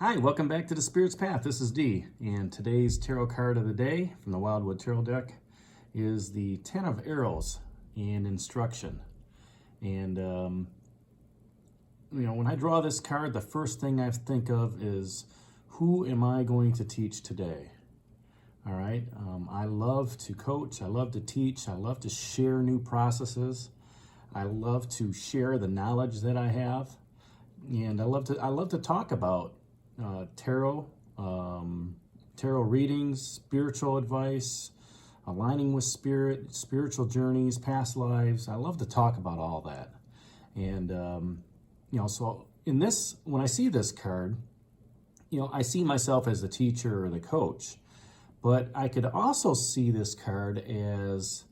Hi, welcome back to the Spirit's Path. This is Dee, and today's tarot card of the day from the Wildwood Tarot deck is the Ten of Arrows and Instruction. And, when I draw this card, the first thing I think of is, who am I going to teach today? All right, I love to coach, I love to teach, I love to share new processes, I love to share the knowledge that I have, and I love to talk about tarot, tarot readings, spiritual advice, aligning with spirit, spiritual journeys, past lives. I love to talk about all that. And, so in this, when I see this card, I see myself as the teacher or the coach, but I could also see this card as,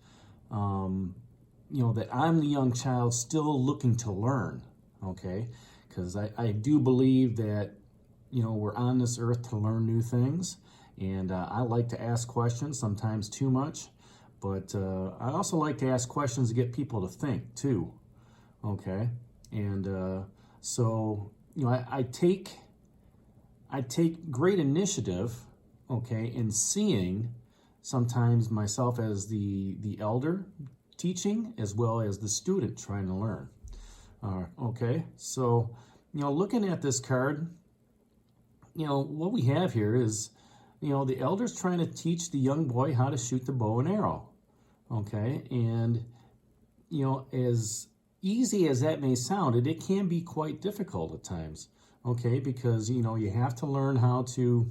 that I'm the young child still looking to learn, okay? Because I do believe that we're on this earth to learn new things, and I like to ask questions, sometimes too much, but I also like to ask questions to get people to think too, okay? And I take great initiative, okay, in seeing sometimes myself as the elder teaching as well as the student trying to learn. Okay, so looking at this card, what we have here is, the elder's trying to teach the young boy how to shoot the bow and arrow, okay? And, as easy as that may sound, it can be quite difficult at times, okay? Because, you have to learn how to,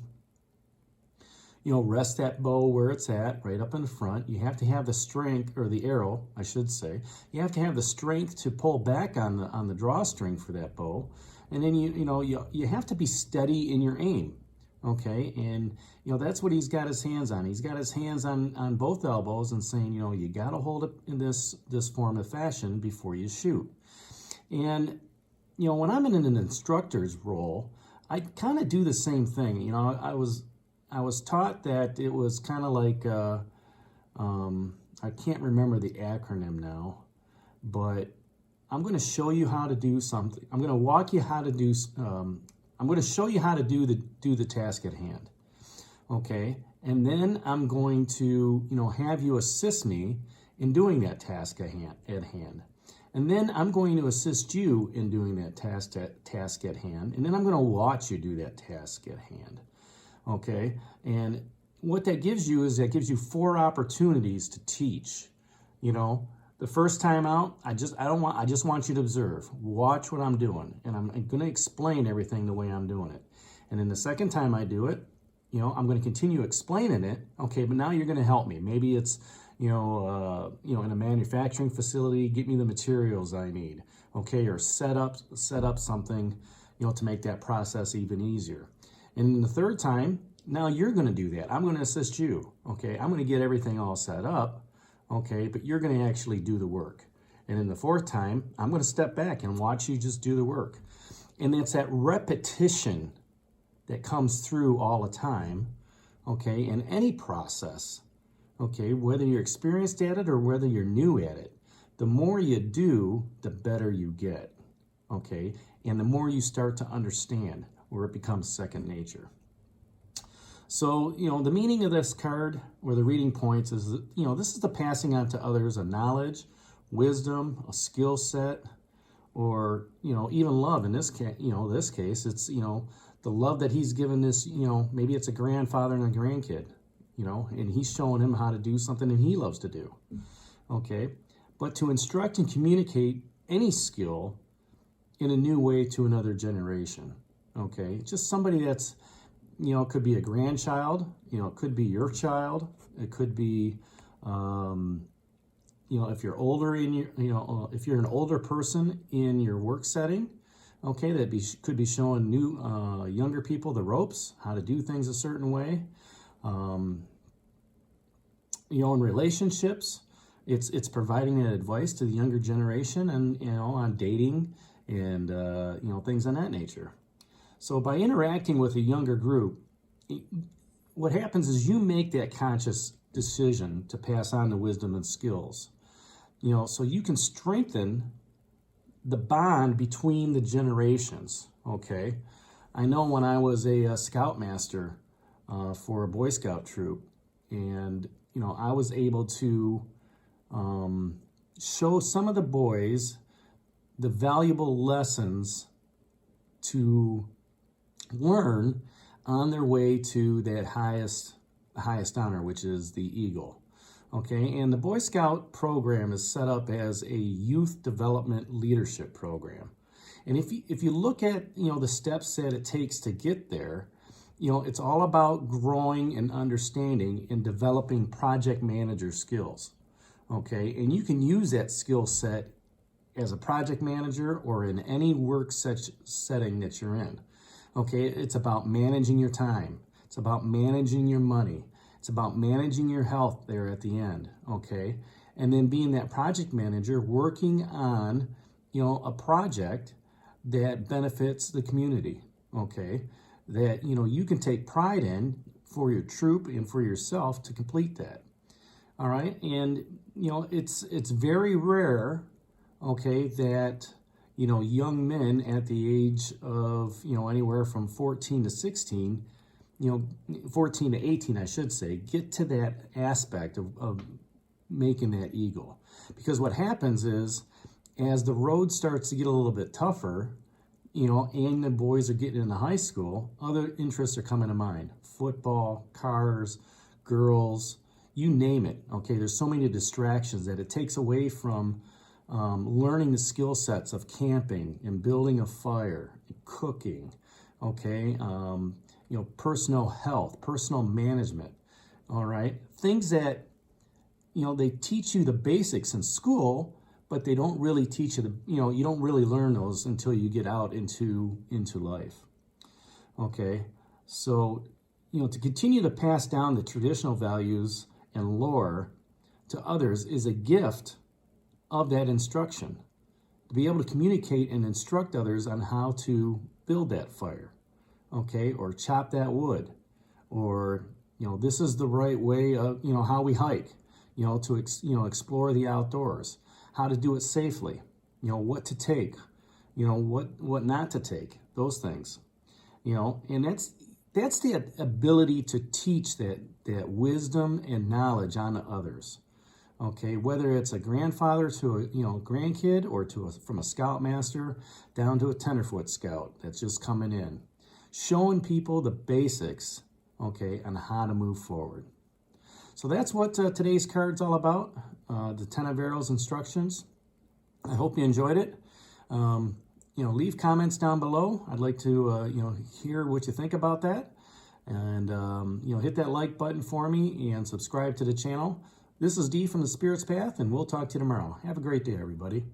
rest that bow where it's at, right up in the front. You have to have the strength, or the arrow, I should say. You have to have the strength to pull back on the drawstring for that bow. And then you have to be steady in your aim, okay? And that's what he's got his hands on. He's got his hands on both elbows and saying, you got to hold it in this form of fashion before you shoot. And when I'm in an instructor's role, I kind of do the same thing. I was taught that it was kind of like I can't remember the acronym now, but I'm going to show you how to do something. I'm going to walk you how to do. I'm going to show you how to do the task at hand, okay? And then I'm going to have you assist me in doing that task at hand. And then I'm going to assist you in doing that task at hand. And then I'm going to watch you do that task at hand, okay? And what that gives you is 4 opportunities to teach, The first time out, I just want you to observe. Watch what I'm doing, and I'm going to explain everything the way I'm doing it. And then the second time I do it, I'm going to continue explaining it. Okay, but now you're going to help me. Maybe it's in a manufacturing facility, get me the materials I need. Okay, or set up something, to make that process even easier. And then the third time, now you're going to do that. I'm going to assist you. Okay, I'm going to get everything all set up. Okay, but you're going to actually do the work. And in the fourth time, I'm going to step back and watch you just do the work. And it's that repetition that comes through all the time, okay, in any process, okay, whether you're experienced at it or whether you're new at it. The more you do, the better you get, okay, and the more you start to understand, where it becomes second nature. So, the meaning of this card, or the reading points, is that, this is the passing on to others of knowledge, wisdom, a skill set, or, even love. In this case, it's, the love that he's given this, maybe it's a grandfather and a grandkid, and he's showing him how to do something that he loves to do, okay? But to instruct and communicate any skill in a new way to another generation, okay? Just somebody that's, it could be a grandchild, it could be your child, it could be, if you're older if you're an older person in your work setting, okay, could be showing younger people the ropes, how to do things a certain way. In relationships, it's providing that advice to the younger generation, and on dating and things of that nature. So by interacting with a younger group, what happens is you make that conscious decision to pass on the wisdom and skills. So you can strengthen the bond between the generations, okay? I know when I was a scoutmaster for a Boy Scout troop, and I was able to show some of the boys the valuable lessons to learn on their way to that highest honor, which is the Eagle. Okay, and the Boy Scout program is set up as a youth development leadership program. And if you look at the steps that it takes to get there, it's all about growing and understanding and developing project manager skills. Okay, and you can use that skill set as a project manager or in any work setting that you're in. Okay, it's about managing your time. It's about managing your money. It's about managing your health there at the end. Okay, and then being that project manager, working on a project that benefits the community. Okay, that you can take pride in for your troop and for yourself to complete that. All right, and it's very rare, okay, that young men at the age of anywhere from 14 to 16, 14 to 18, I should say, get to that aspect of making that Eagle. Because what happens is, as the road starts to get a little bit tougher, and the boys are getting into high school, other interests are coming to mind. Football, cars, girls, you name it. Okay, there's so many distractions that it takes away from learning the skill sets of camping and building a fire, cooking, okay, personal health, personal management, all right? Things that, they teach you the basics in school, but they don't really teach you you don't really learn those until you get out into life. Okay, so to continue to pass down the traditional values and lore to others is a gift of that instruction. To be able to communicate and instruct others on how to build that fire, okay, or chop that wood, or this is the right way of how we hike, to explore the outdoors, how to do it safely, what to take, what not to take, those things, and that's the ability to teach that wisdom and knowledge on to others. Okay, whether it's a grandfather to a grandkid, or from a scoutmaster down to a tenderfoot scout that's just coming in, showing people the basics, okay, on how to move forward. So that's what today's card's all about, the 10 of Arrows instructions. I hope you enjoyed it. Leave comments down below. I'd like to hear what you think about that, and hit that like button for me and subscribe to the channel. This is Dee from the Spirit's Path, and we'll talk to you tomorrow. Have a great day, everybody.